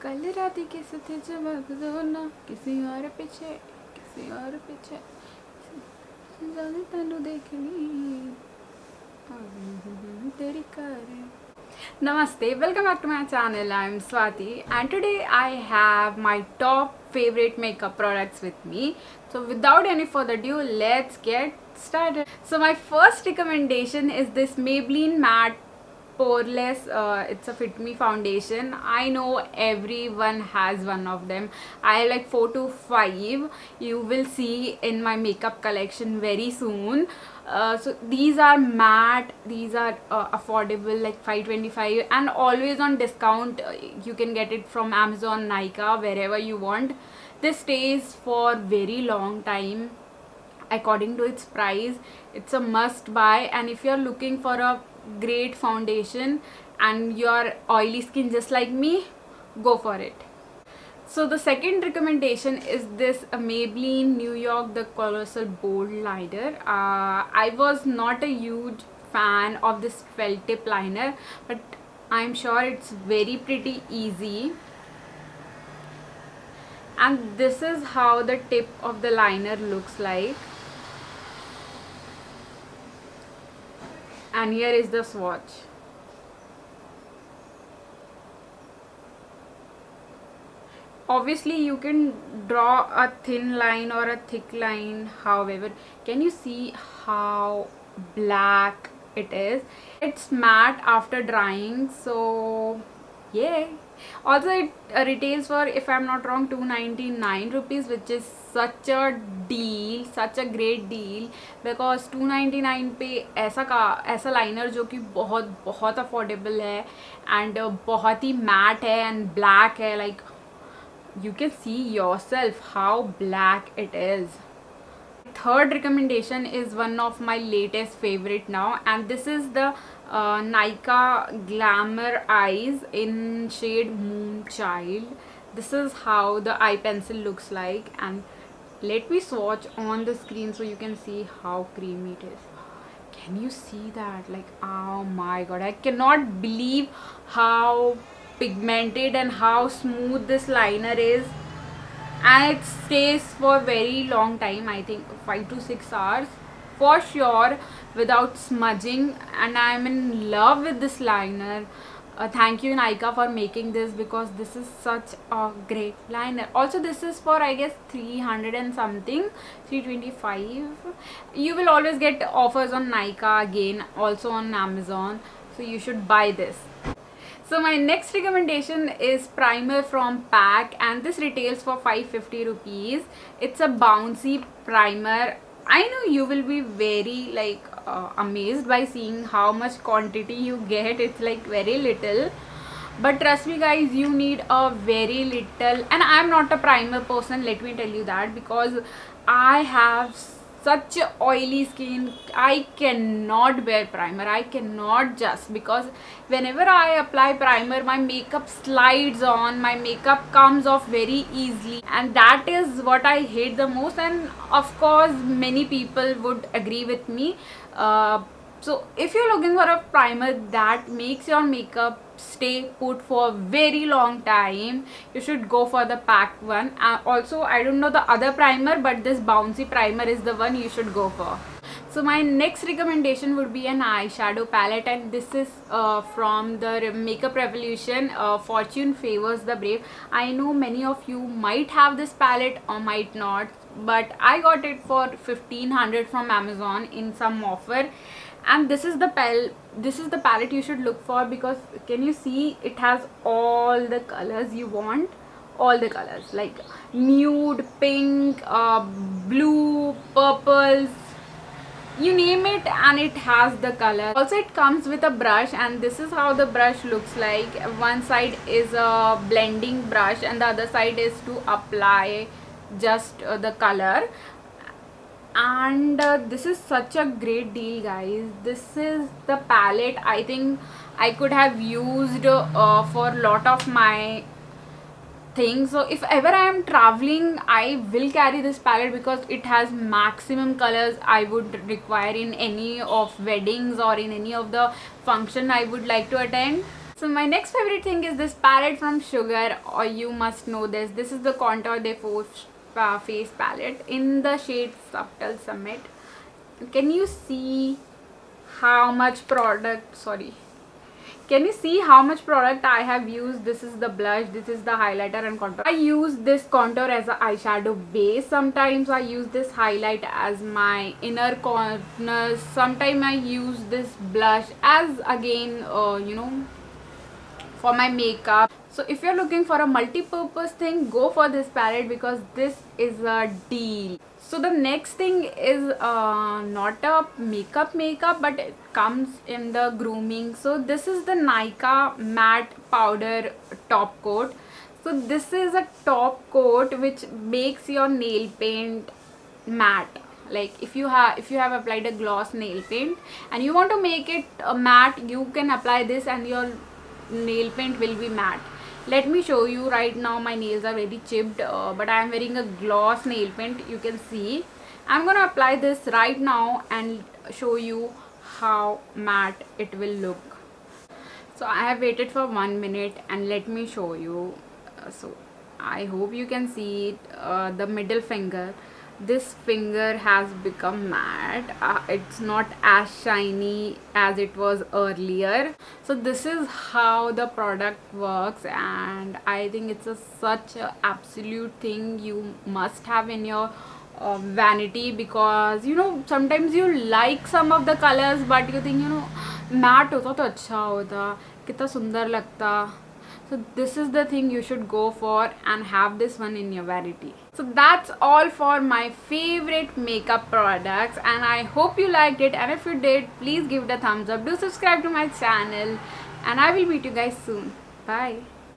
कल रात कैसे थे चमक दो ना किसी और पीछे किसी और पीछे जाने तेनू देखनी तेरी car Namaste, welcome back to my channel. I am Swati and today I have my top favorite makeup products with me. So without any further ado, let's get started. So my first recommendation is this Maybelline Matte Poreless. It's a Fit Me foundation. I know everyone has one of them. I have like 4 to 5. You will see in my makeup collection very soon. So these are matte, these are affordable, like 525 and always on discount. You can get it from Amazon, Nykaa, wherever you want. This stays for very long time according to its price. It's a must buy, and if you're looking for a great foundation and your oily skin just like me, go for it. So the second recommendation is this Maybelline New York the Colossal Bold Liner. I was not a huge fan of this felt tip liner, but I'm sure it's very pretty easy. And this is how the tip of the liner looks like. And here is the swatch. Obviously you can draw a thin line or a thick line, however, can you see how black it is? It's matte after drying, so yeah. Also it retails for, if I'm not wrong, 299 rupees, which is such a deal, such a great deal, because 299 पे ऐसा liner जो कि बहुत बहुत affordable है and बहुत ही mat है and black है, like you can see yourself how black it is. Third recommendation is one of my latest favorite now, and this is the Nykaa Glamour Eyes in shade Moonchild. This is how the eye pencil looks like, and let me swatch on the screen so you can see how creamy it is. Can you see that? Like, oh my god, I cannot believe how pigmented and how smooth this liner is, and it stays for very long time. I think 5 to 6 hours for sure without smudging, and I'm in love with this liner. Thank you Nykaa for making this, because this is such a great liner. Also this is for I guess 300 and something, 325. You will always get offers on Nykaa, again also on Amazon, so you should buy this. So my next recommendation is primer from PAC, and this retails for 550 rupees. It's a bouncy primer. I know you will be very amazed by seeing how much quantity you get. It's like very little, but trust me guys, you need a very little. And I'm not a primer person, let me tell you that, because I have such oily skin. I cannot wear primer. I cannot, just because whenever I apply primer, my makeup slides on, my makeup comes off very easily, and that is what I hate the most. And of course many people would agree with me. So if you're looking for a primer that makes your makeup stay put for a very long time, you should go for the PAC one. Also I don't know the other primer, but this bouncy primer is the one you should go for. So my next recommendation would be an eyeshadow palette, and this is from the Makeup Revolution, Fortune Favors the Brave. I know many of you might have this palette or might not, but I got it for 1500 from Amazon in some offer. And this is the palette you should look for, because can you see it has all the colors you want, all the colors like nude, pink, blue, purples, you name it, and it has the color. Also it comes with a brush, and this is how the brush looks like. One side is a blending brush and the other side is to apply just the color. And this is such a great deal guys. This is the palette I think I could have used for lot of my things. So if ever I am traveling, I will carry this palette, because it has maximum colors I would require in any of weddings or in any of the function I would like to attend. So my next favorite thing is this palette from Sugar, or you must know this. This is the Contour de Force face palette in the shade Subtle Summit. Can you see how much product, sorry, can you see how much product I have used? This is the blush, this is the highlighter and contour. I use this contour as an eyeshadow base. Sometimes I use this highlight as my inner corners. Sometimes I use this blush as again, for my makeup. So if you're looking for a multi-purpose thing, go for this palette because this is a deal. So the next thing is not a makeup, but it comes in the grooming. So this is the Nykaa matte powder top coat. So this is a top coat which makes your nail paint matte. Like if you have applied a gloss nail paint and you want to make it matte, you can apply this and your nail paint will be matte. Let me show you. Right now my nails are very chipped, but I am wearing a gloss nail paint. You can see I'm gonna apply this right now and show you how matte it will look. So I have waited for 1 minute and let me show you. So I hope you can see it, the middle finger. This finger has become matte. It's not as shiny as it was earlier. So this is how the product works, and I think it's such a absolute thing you must have in your vanity, because sometimes you like some of the colors but you think matte hota to acha hota, kitna sundar lagta. So this is the thing you should go for and have this one in your vanity. So that's all for my favorite makeup products, and I hope you liked it, and if you did, please give it a thumbs up. Do subscribe to my channel, and I will meet you guys soon. Bye.